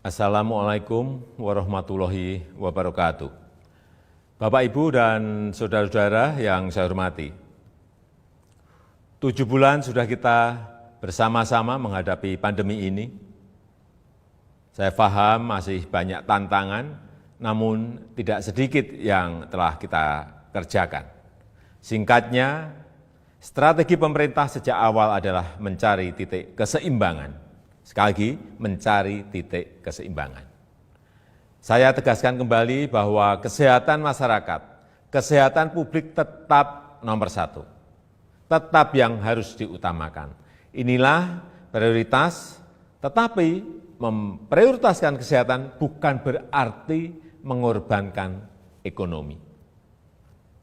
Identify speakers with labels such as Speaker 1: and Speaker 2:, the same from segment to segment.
Speaker 1: Assalamualaikum warahmatullahi wabarakatuh. Bapak, Ibu, dan saudara-saudara yang saya hormati. 7 bulan sudah kita bersama-sama menghadapi pandemi ini. Saya paham masih banyak tantangan, namun tidak sedikit yang telah kita kerjakan. Singkatnya, strategi pemerintah sejak awal adalah mencari titik keseimbangan. Sekali lagi, mencari titik keseimbangan. Saya tegaskan kembali bahwa kesehatan masyarakat, kesehatan publik tetap nomor 1. Tetap yang harus diutamakan. Inilah prioritas, tetapi memprioritaskan kesehatan bukan berarti mengorbankan ekonomi.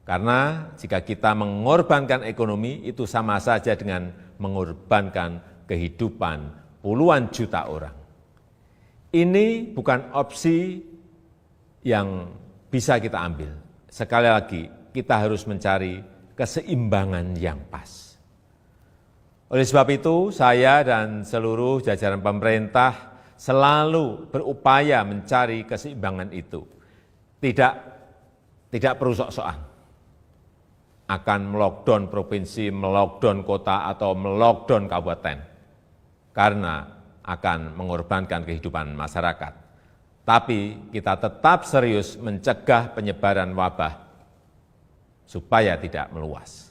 Speaker 1: Karena jika kita mengorbankan ekonomi, itu sama saja dengan mengorbankan kehidupan puluhan juta orang. Ini bukan opsi yang bisa kita ambil. Sekali lagi, kita harus mencari keseimbangan yang pas. Oleh sebab itu, saya dan seluruh jajaran pemerintah selalu berupaya mencari keseimbangan itu. Tidak perlu sok-sokan akan melockdown provinsi, melockdown kota, atau melockdown kabupaten. Karena akan mengorbankan kehidupan masyarakat. Tapi kita tetap serius mencegah penyebaran wabah supaya tidak meluas.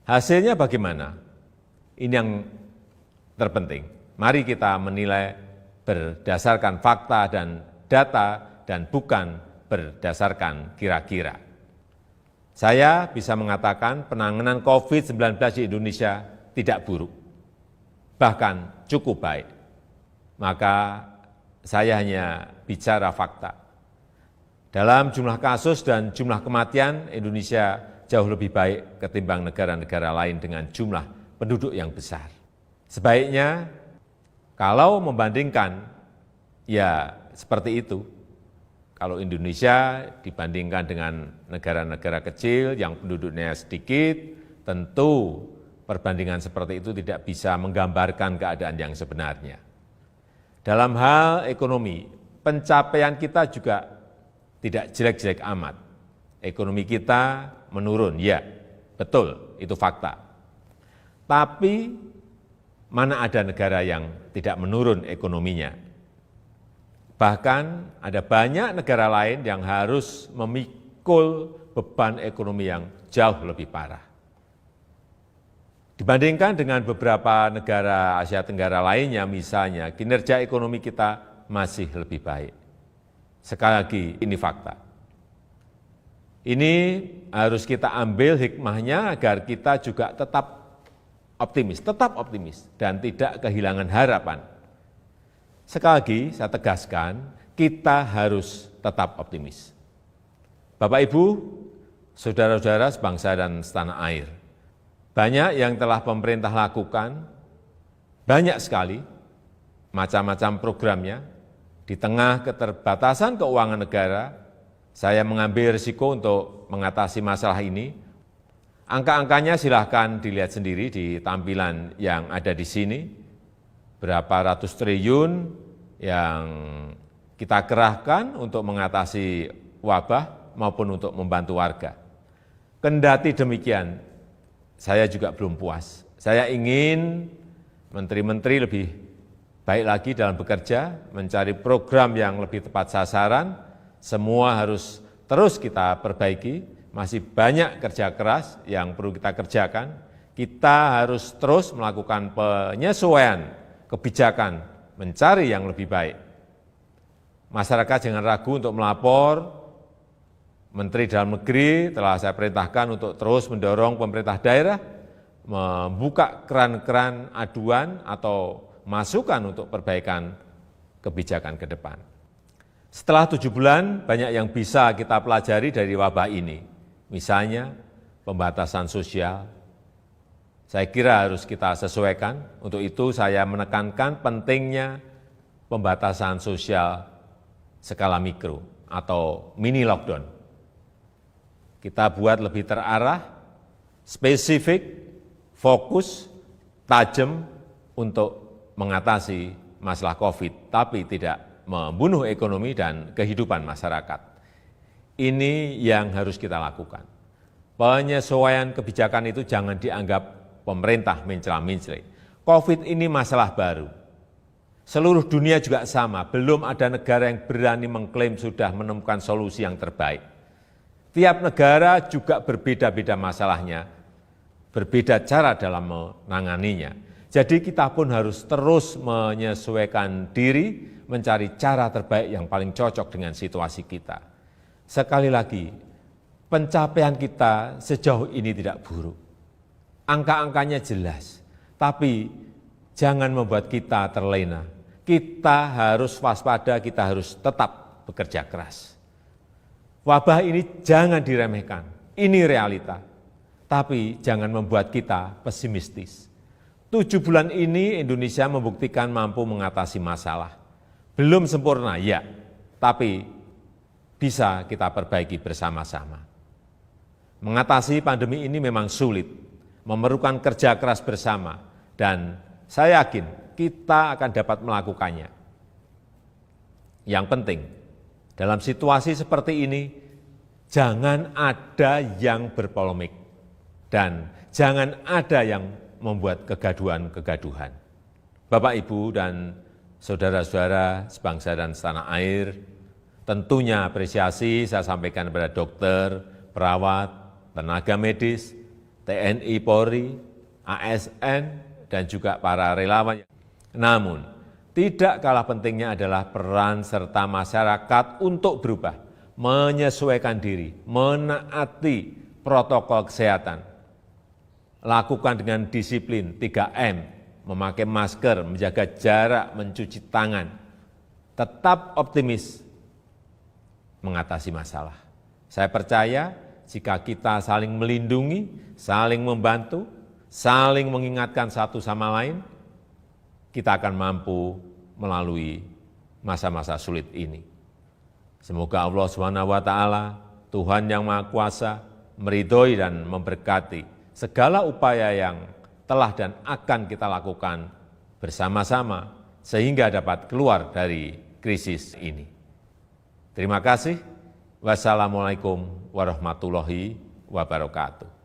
Speaker 1: Hasilnya bagaimana? Ini yang terpenting. Mari kita menilai berdasarkan fakta dan data dan bukan berdasarkan kira-kira. Saya bisa mengatakan penanganan COVID-19 di Indonesia tidak buruk, bahkan cukup baik. Maka saya hanya bicara fakta. Dalam jumlah kasus dan jumlah kematian, Indonesia jauh lebih baik ketimbang negara-negara lain dengan jumlah penduduk yang besar. Sebaiknya kalau membandingkan, ya seperti itu. Kalau Indonesia dibandingkan dengan negara-negara kecil yang penduduknya sedikit, tentu perbandingan seperti itu tidak bisa menggambarkan keadaan yang sebenarnya. Dalam hal ekonomi, pencapaian kita juga tidak jelek-jelek amat. Ekonomi kita menurun, ya, betul, itu fakta. Tapi mana ada negara yang tidak menurun ekonominya? Bahkan ada banyak negara lain yang harus memikul beban ekonomi yang jauh lebih parah. Dibandingkan dengan beberapa negara Asia Tenggara lainnya, misalnya, kinerja ekonomi kita masih lebih baik. Sekali lagi, ini fakta. Ini harus kita ambil hikmahnya agar kita juga tetap optimis, dan tidak kehilangan harapan. Sekali lagi, saya tegaskan, kita harus tetap optimis. Bapak, Ibu, saudara-saudara sebangsa dan setanah air, banyak yang telah pemerintah lakukan, banyak sekali macam-macam programnya. Di tengah keterbatasan keuangan negara, saya mengambil risiko untuk mengatasi masalah ini. Angka-angkanya silahkan dilihat sendiri di tampilan yang ada di sini. Berapa ratus triliun yang kita kerahkan untuk mengatasi wabah maupun untuk membantu warga. Kendati demikian, saya juga belum puas. Saya ingin menteri-menteri lebih baik lagi dalam bekerja, mencari program yang lebih tepat sasaran. Semua harus terus kita perbaiki. Masih banyak kerja keras yang perlu kita kerjakan. Kita harus terus melakukan penyesuaian kebijakan, mencari yang lebih baik. Masyarakat jangan ragu untuk melapor. Menteri Dalam Negeri telah saya perintahkan untuk terus mendorong pemerintah daerah membuka keran-keran aduan atau masukan untuk perbaikan kebijakan ke depan. Setelah 7 bulan, banyak yang bisa kita pelajari dari wabah ini. Misalnya, pembatasan sosial. Saya kira harus kita sesuaikan. Untuk itu saya menekankan pentingnya pembatasan sosial skala mikro atau mini lockdown. Kita buat lebih terarah, spesifik, fokus, tajam untuk mengatasi masalah COVID, tapi tidak membunuh ekonomi dan kehidupan masyarakat. Ini yang harus kita lakukan. Penyesuaian kebijakan itu jangan dianggap pemerintah mencela-mencela. COVID ini masalah baru. Seluruh dunia juga sama, belum ada negara yang berani mengklaim sudah menemukan solusi yang terbaik. Tiap negara juga berbeda-beda masalahnya, berbeda cara dalam menanganinya. Jadi kita pun harus terus menyesuaikan diri, mencari cara terbaik yang paling cocok dengan situasi kita. Sekali lagi, pencapaian kita sejauh ini tidak buruk. Angka-angkanya jelas, tapi jangan membuat kita terlena. Kita harus waspada, kita harus tetap bekerja keras. Wabah ini jangan diremehkan, ini realita. Tapi jangan membuat kita pesimistis. 7 bulan ini Indonesia membuktikan mampu mengatasi masalah. Belum sempurna, ya, tapi bisa kita perbaiki bersama-sama. Mengatasi pandemi ini memang sulit, memerlukan kerja keras bersama, dan saya yakin kita akan dapat melakukannya. Yang penting, dalam situasi seperti ini, jangan ada yang berpolemik dan jangan ada yang membuat kegaduhan-kegaduhan. Bapak, Ibu, dan saudara-saudara sebangsa dan setanah air, tentunya apresiasi saya sampaikan kepada dokter, perawat, tenaga medis, TNI, Polri, ASN, dan juga para relawan. Namun, tidak kalah pentingnya adalah peran serta masyarakat untuk berubah, menyesuaikan diri, menaati protokol kesehatan. Lakukan dengan disiplin 3M, memakai masker, menjaga jarak, mencuci tangan. Tetap optimis mengatasi masalah. Saya percaya jika kita saling melindungi, saling membantu, saling mengingatkan satu sama lain, kita akan mampu melalui masa-masa sulit ini. Semoga Allah SWT, Tuhan yang Maha Kuasa, meridhoi dan memberkati segala upaya yang telah dan akan kita lakukan bersama-sama sehingga dapat keluar dari krisis ini. Terima kasih. Wassalamualaikum warahmatullahi wabarakatuh.